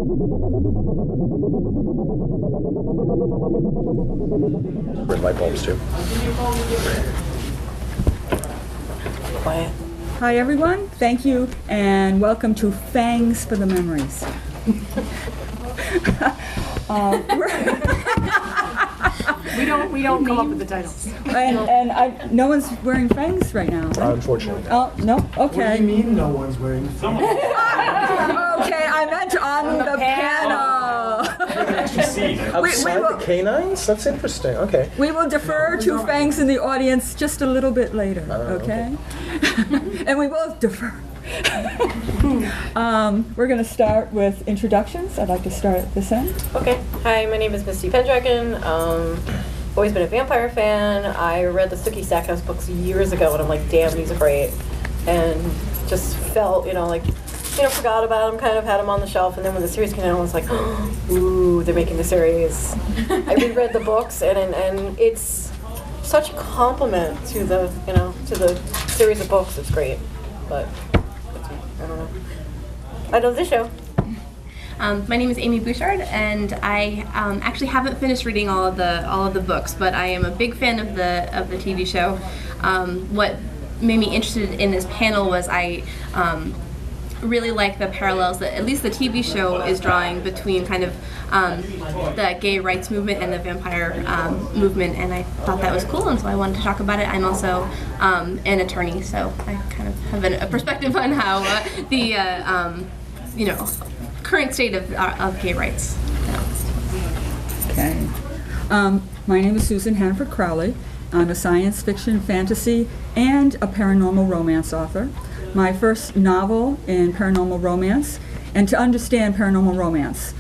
Red light bulbs too. Quiet. Hi everyone, thank you, and welcome to Fangs for the Memories. We don't come up with the titles. And no one's wearing fangs right now. Right? Unfortunately. Oh, no? Okay. What do you mean no one's wearing Okay, I meant on the panel. Outside the canines? That's interesting. Okay. We will defer to Fangs in the audience just a little bit later, okay? And we will defer. We're going to start with introductions. I'd like to start at this end. Okay. Hi, my name is Misty Pendragon. Always been a vampire fan. I read the Sookie Stackhouse books years ago, and I'm like, damn, these are great. And just felt, forgot about them, kind of had them on the shelf, and then when the series came out, I was like, ooh, they're making the series. I reread the books, and it's such a compliment to the, to the series of books. It's great, but I don't know. I love the show. My name is Amy Bouchard, and I actually haven't finished reading all of the books, but I am a big fan of the TV show. What made me interested in this panel was I really like the parallels that at least the TV show is drawing between kind of the gay rights movement and the vampire movement, and I thought that was cool, and so I wanted to talk about it. I'm also an attorney, so I kind of have a perspective on how the current state of gay rights. Okay. My name is Susan Hanford Crowley. I'm a science fiction, fantasy, and a paranormal romance author. My first novel in paranormal romance, and to understand paranormal romance,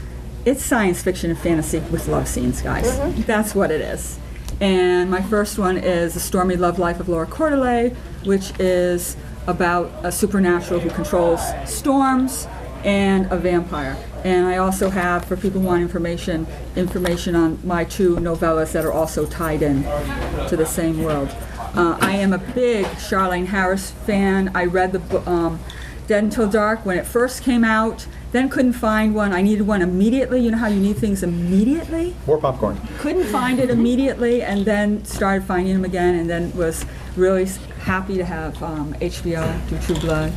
it's science fiction and fantasy with love scenes, guys. Mm-hmm. That's what it is. And my first one is The Stormy Love Life of Laura Cordelay, which is about a supernatural who controls storms and a vampire. And I also have, for people who want information on my two novellas that are also tied in to the same world. I am a big Charlaine Harris fan. I read the book Dead Until Dark when it first came out, then couldn't find one. I needed one immediately. You know how you need things immediately? More popcorn. Couldn't find it immediately, and then started finding them again, and then was really happy to have HBO do True Blood.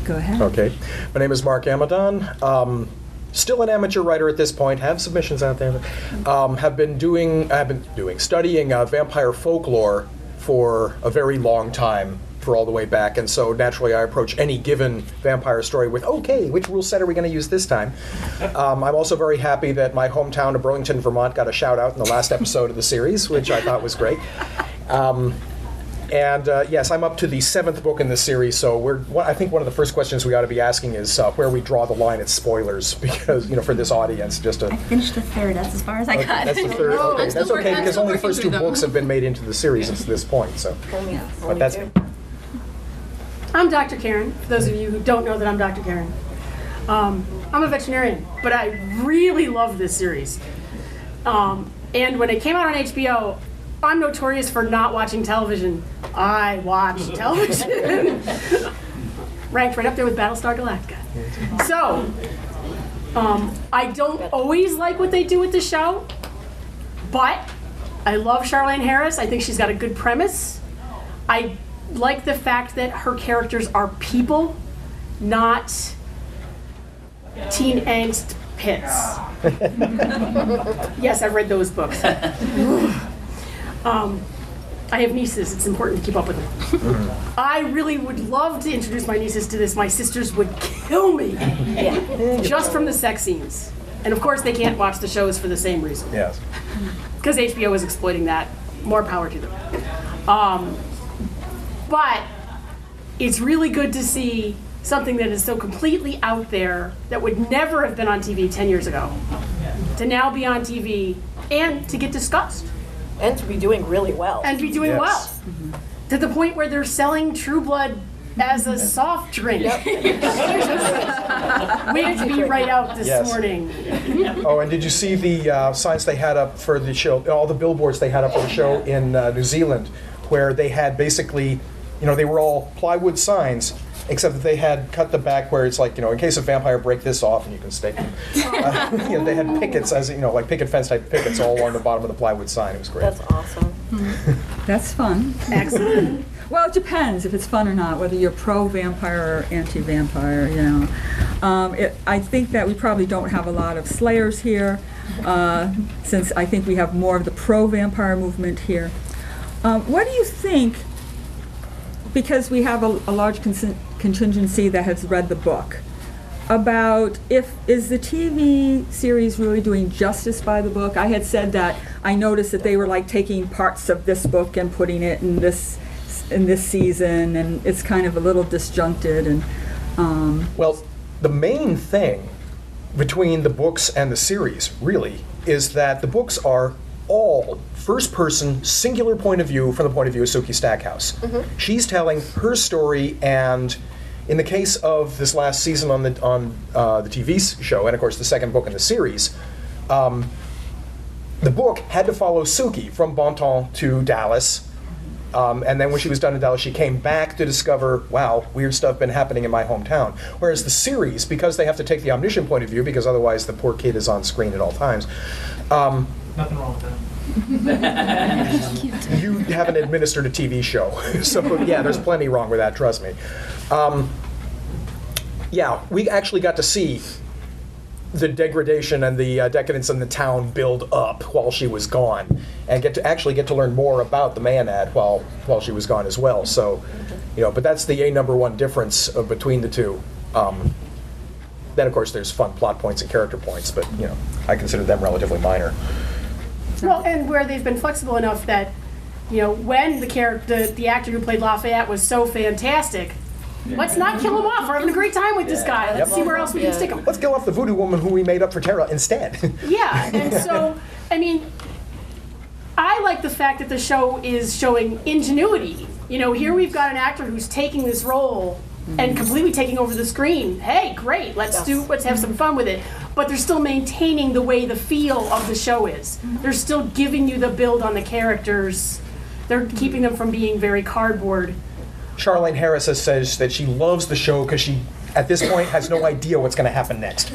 Go ahead. Okay. My name is Mark Amadon. Still an amateur writer at this point. Have submissions out there. Have been studying vampire folklore for a very long time, for all the way back, and so naturally I approach any given vampire story with, okay, which rule set are we going to use this time? I'm also very happy that my hometown of Burlington, Vermont got a shout out in the last episode of the series, which I thought was great. Yes, I'm up to the 7th book in the series, so I think one of the first questions we ought to be asking is where we draw the line at spoilers, because, for this audience, just to... I finished the 3rd, that's as far as I got. That's the 3rd, okay, that's okay, because only the first 2 books have been made into the series to this point, so... But that's... I'm Dr. Karen, for those of you who don't know that I'm Dr. Karen. I'm a veterinarian, but I really love this series. And when it came out on HBO, I'm notorious for not watching television. I watch television. Ranked right up there with Battlestar Galactica. So, I don't always like what they do with the show, but I love Charlaine Harris. I think she's got a good premise. I like the fact that her characters are people, not teen angst pits. Yes, I've read those books. I have nieces. It's important to keep up with them. I really would love to introduce my nieces to this. My sisters would kill me just from the sex scenes. And of course, they can't watch the shows for the same reason. Yes. Because HBO is exploiting that. More power to them. But it's really good to see something that is so completely out there that would never have been on TV 10 years ago to now be on TV and to get discussed. And to be doing really well. And be doing well. Mm-hmm. To the point where they're selling True Blood as a soft drink. Yep. Way to be right out this morning. Oh, and did you see the signs they had up for the show, all the billboards they had up for the show in New Zealand, where they had basically, they were all plywood signs, except that they had cut the back where it's like, in case a vampire, break this off and you can stake them. They had pickets, as like picket fence type pickets all along the bottom of the plywood sign. It was great. That's awesome. That's fun. Excellent. Well, it depends if it's fun or not, whether you're pro-vampire or anti-vampire, I think that we probably don't have a lot of slayers here, since I think we have more of the pro-vampire movement here. What do you think, because we have a large contingency that has read the book, about is the TV series really doing justice by the book? I had said that I noticed that they were like taking parts of this book and putting it in this season, and it's kind of a little disjuncted. And Well, the main thing between the books and the series, really, is that the books are all first-person, singular point of view from the point of view of Sookie Stackhouse. She's telling her story, and in the case of this last season on the TV show, and of course the second book in the series, the book had to follow Sookie from Bonton to Dallas. And then when she was done in Dallas, she came back to discover, wow, weird stuff been happening in my hometown. Whereas the series, because they have to take the omniscient point of view, because otherwise the poor kid is on screen at all times. Nothing wrong with that. You haven't administered a TV show. So yeah, there's plenty wrong with that, trust me. Yeah, we actually got to see the degradation and the decadence in the town build up while she was gone, and get to learn more about the Maenad while she was gone as well. So, but that's the number one difference between the two. Then of course there's fun plot points and character points, but I consider them relatively minor. Well, and where they've been flexible enough that, when the actor who played Lafayette was so fantastic, let's not kill him off. We're having a great time with this guy. Let's see where else we can stick him. Let's kill off the voodoo woman who we made up for Tara instead. Yeah, and so, I like the fact that the show is showing ingenuity. Here we've got an actor who's taking this role and completely taking over the screen. Hey, great, let's have some fun with it. But they're still maintaining the feel of the show is. They're still giving you the build on the characters. They're keeping them from being very cardboard. Charlene Harris says that she loves the show because she, at this point, has no idea what's going to happen next.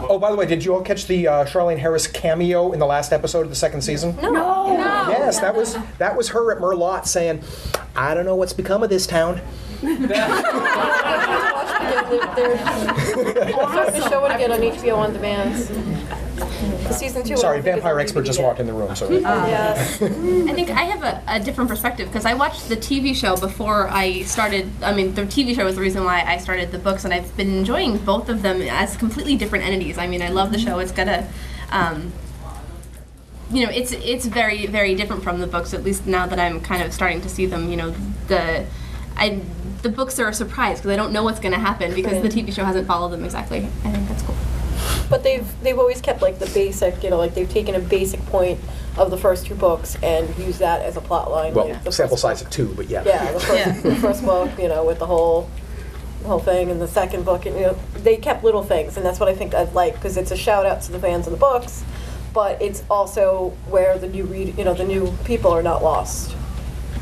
Oh, by the way, did you all catch the Charlene Harris cameo in the last episode of the second season? No. Yes, that was her at Merlot saying, "I don't know what's become of this town." The show would get on HBO On Demand. Season 2. Sorry, vampire expert just walked in the room. So. Yes. I think I have a different perspective because I watched the TV show before I started. The TV show was the reason why I started the books, and I've been enjoying both of them as completely different entities. I love the show. It's got a, it's very, very different from the books. At least now that I'm kind of starting to see them. The books are a surprise because I don't know what's going to happen because the TV show hasn't followed them exactly. I think that's cool. But they've always kept the basic, they've taken a basic point of the first two books and used that as a plot line. Well, the sample first size book. of 2, but yeah. Yeah, the first book, with the whole thing, and the second book, and they kept little things, and that's what I think I like because it's a shout out to the fans of the books, but it's also where the new the new people are not lost.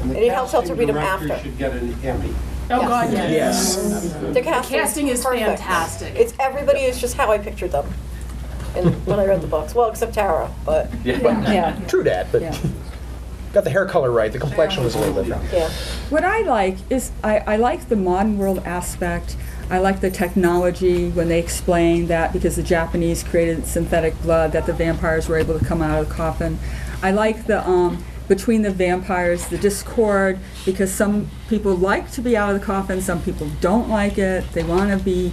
And it helps out to read them after. Should get an Emmy. Oh, God, yes. Yes. The Casting is perfect. fantastic. Everybody is just how I pictured them when I read the books. Well, except Tara, but yeah. True that, but got the hair color right. The complexion was a little different. yeah. What I like is I like the modern world aspect. I like the technology when they explain that because the Japanese created synthetic blood that the vampires were able to come out of the coffin. I like the between the vampires, the discord, because some people like to be out of the coffin, some people don't like it. They want to be